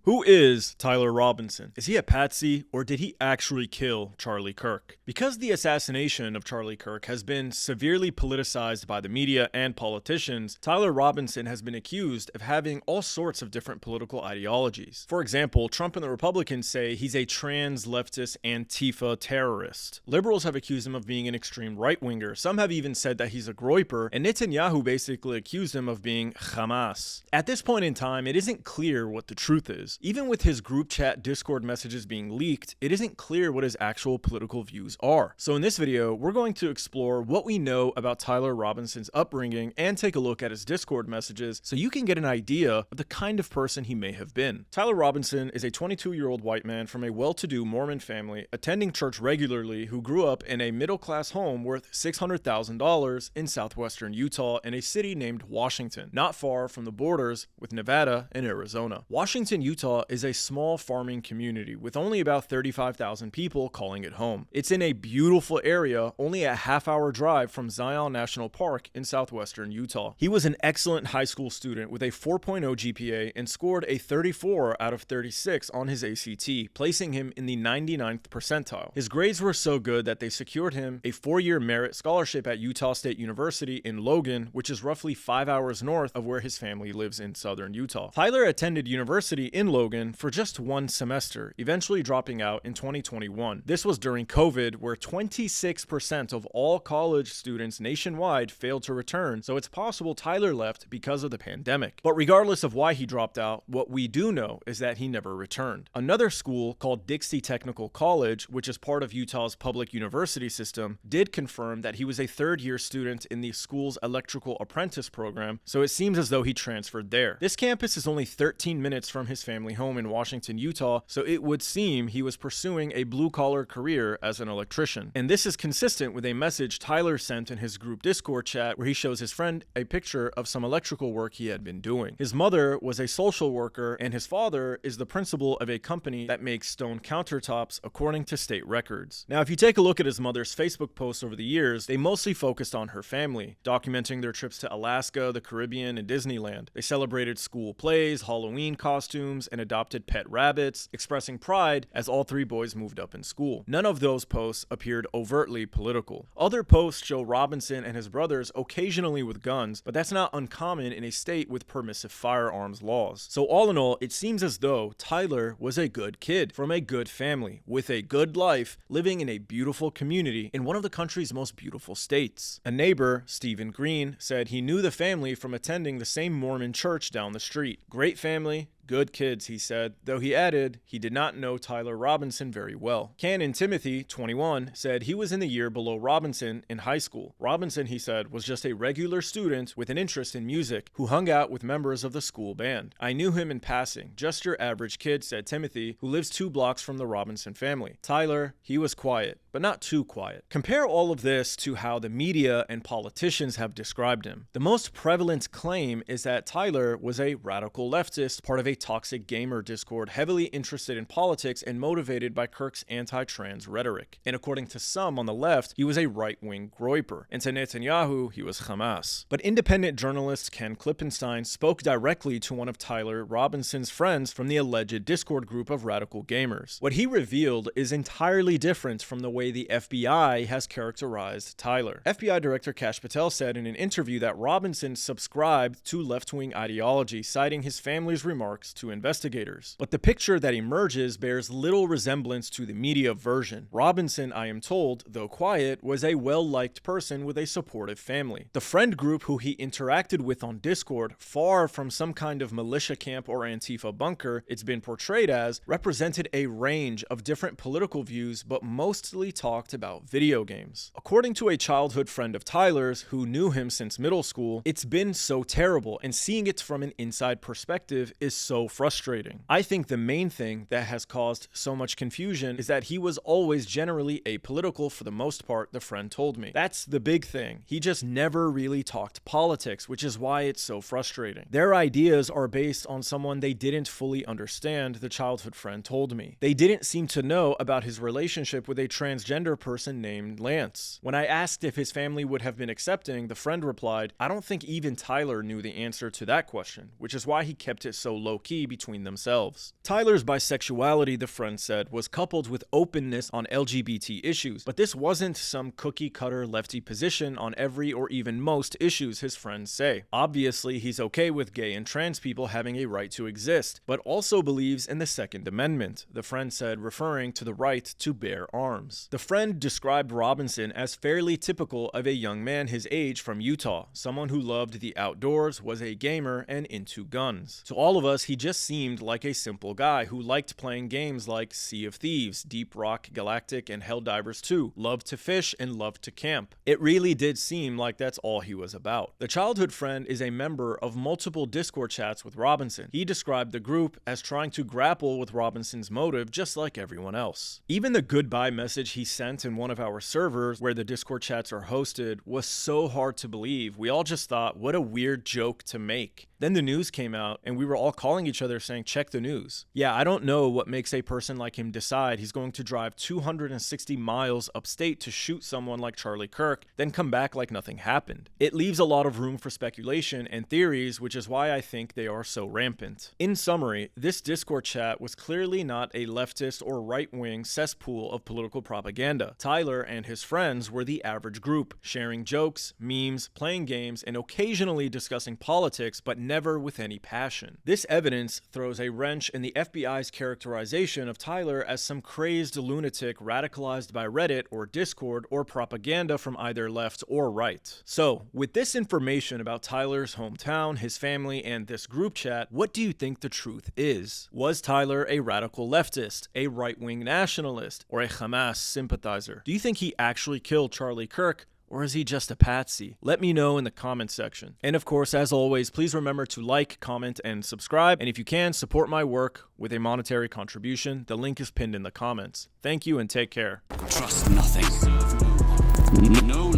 Who is Tyler Robinson? Is he a patsy, or did he actually kill Charlie Kirk? Because the assassination of Charlie Kirk has been severely politicized by the media and politicians, Tyler Robinson has been accused of having all sorts of different political ideologies. For example, Trump and the Republicans say he's a trans leftist Antifa terrorist. Liberals have accused him of being an extreme right-winger. Some have even said that he's a groyper, and Netanyahu basically accused him of being Hamas. At this point in time, it isn't clear what the truth is. Even with his group chat Discord messages being leaked, it isn't clear what his actual political views are. So in this video, we're going to explore what we know about Tyler Robinson's upbringing and take a look at his Discord messages so you can get an idea of the kind of person he may have been. Tyler Robinson is a 22-year-old white man from a well-to-do Mormon family attending church regularly who grew up in a middle-class home worth $600,000 in southwestern Utah in a city named Washington, not far from the borders with Nevada and Arizona. Washington, Utah is a small farming community with only about 35,000 people calling it home. It's in a beautiful area, only a half-hour drive from Zion National Park in southwestern Utah. He was an excellent high school student with a 4.0 GPA and scored a 34 out of 36 on his ACT, placing him in the 99th percentile. His grades were so good that they secured him a 4-year merit scholarship at Utah State University in Logan, which is roughly 5 hours north of where his family lives in southern Utah. Tyler attended university in Logan for just one semester, eventually dropping out in 2021. This was during COVID, where 26% of all college students nationwide failed to return, so it's possible Tyler left because of the pandemic. But regardless of why he dropped out, what we do know is that he never returned. Another school called Dixie Technical College, which is part of Utah's public university system, did confirm that he was a third-year student in the school's electrical apprentice program, so it seems as though he transferred there. This campus is only 13 minutes from his family home in Washington, Utah, so it would seem he was pursuing a blue-collar career as an electrician. And this is consistent with a message Tyler sent in his group Discord chat where he shows his friend a picture of some electrical work he had been doing. His mother was a social worker, and his father is the principal of a company that makes stone countertops according to state records. Now, if you take a look at his mother's Facebook posts over the years, they mostly focused on her family, documenting their trips to Alaska, the Caribbean, and Disneyland. They celebrated school plays, Halloween costumes, and adopted pet rabbits, expressing pride as all three boys moved up in school. None of those posts appeared overtly political. Other posts show Robinson and his brothers occasionally with guns, but that's not uncommon in a state with permissive firearms laws. So all in all, it seems as though Tyler was a good kid from a good family with a good life, living in a beautiful community in one of the country's most beautiful states. A neighbor, Stephen Green, said he knew the family from attending the same Mormon church down the street. Great family, good kids, he said, though he added he did not know Tyler Robinson very well. Canon Timothy, 21, said he was in the year below Robinson in high school. Robinson, he said, was just a regular student with an interest in music who hung out with members of the school band. I knew him in passing, just your average kid, said Timothy, who lives 2 blocks from the Robinson family. Tyler, he was quiet, but not too quiet. Compare all of this to how the media and politicians have described him. The most prevalent claim is that Tyler was a radical leftist, part of a toxic gamer Discord, heavily interested in politics and motivated by Kirk's anti-trans rhetoric. And according to some on the left, he was a right-wing groyper. And to Netanyahu, he was Hamas. But independent journalist Ken Klippenstein spoke directly to one of Tyler Robinson's friends from the alleged Discord group of radical gamers. What he revealed is entirely different from the way the FBI has characterized Tyler. FBI Director Kash Patel said in an interview that Robinson subscribed to left-wing ideology, citing his family's remarks to investigators. But the picture that emerges bears little resemblance to the media version. Robinson, I am told, though quiet, was a well-liked person with a supportive family. The friend group who he interacted with on Discord, far from some kind of militia camp or Antifa bunker it's been portrayed as, represented a range of different political views, but mostly talked about video games. According to a childhood friend of Tyler's who knew him since middle school, it's been so terrible, and seeing it from an inside perspective is so frustrating. I think the main thing that has caused so much confusion is that he was always generally apolitical for the most part, the friend told me. That's the big thing. He just never really talked politics, which is why it's so frustrating. Their ideas are based on someone they didn't fully understand, the childhood friend told me. They didn't seem to know about his relationship with a transgender person named Lance. When I asked if his family would have been accepting, the friend replied, "I don't think even Tyler knew the answer to that question, which is why he kept it so low-key between themselves." Tyler's bisexuality, the friend said, was coupled with openness on LGBT issues, but this wasn't some cookie-cutter lefty position on every or even most issues, his friends say. Obviously, he's okay with gay and trans people having a right to exist, but also believes in the Second Amendment, the friend said, referring to the right to bear arms. The friend described Robinson as fairly typical of a young man his age from Utah, someone who loved the outdoors, was a gamer, and into guns. To all of us, he just seemed like a simple guy who liked playing games like Sea of Thieves, Deep Rock Galactic, and Helldivers 2, loved to fish, and loved to camp. It really did seem like that's all he was about. The childhood friend is a member of multiple Discord chats with Robinson. He described the group as trying to grapple with Robinson's motive just like everyone else. Even the goodbye message he sent in one of our servers where the Discord chats are hosted was so hard to believe. We all just thought, what a weird joke to make. Then the news came out and we were all calling each other saying, check the news. Yeah, I don't know what makes a person like him decide he's going to drive 260 miles upstate to shoot someone like Charlie Kirk, then come back like nothing happened. It leaves a lot of room for speculation and theories, which is why I think they are so rampant. In summary, this Discord chat was clearly not a leftist or right-wing cesspool of political propaganda. Tyler and his friends were the average group, sharing jokes, memes, playing games, and occasionally discussing politics, but never with any passion. This evidence throws a wrench in the FBI's characterization of Tyler as some crazed lunatic radicalized by Reddit or Discord or propaganda from either left or right. So, with this information about Tyler's hometown, his family, and this group chat, what do you think the truth is? Was Tyler a radical leftist, a right-wing nationalist, or a Hamas sympathizer? Do you think he actually killed Charlie Kirk? Or is he just a patsy? Let me know in the comment section. And of course, as always, please remember to like, comment, and subscribe. And if you can, support my work with a monetary contribution. The link is pinned in the comments. Thank you and take care. Trust nothing. No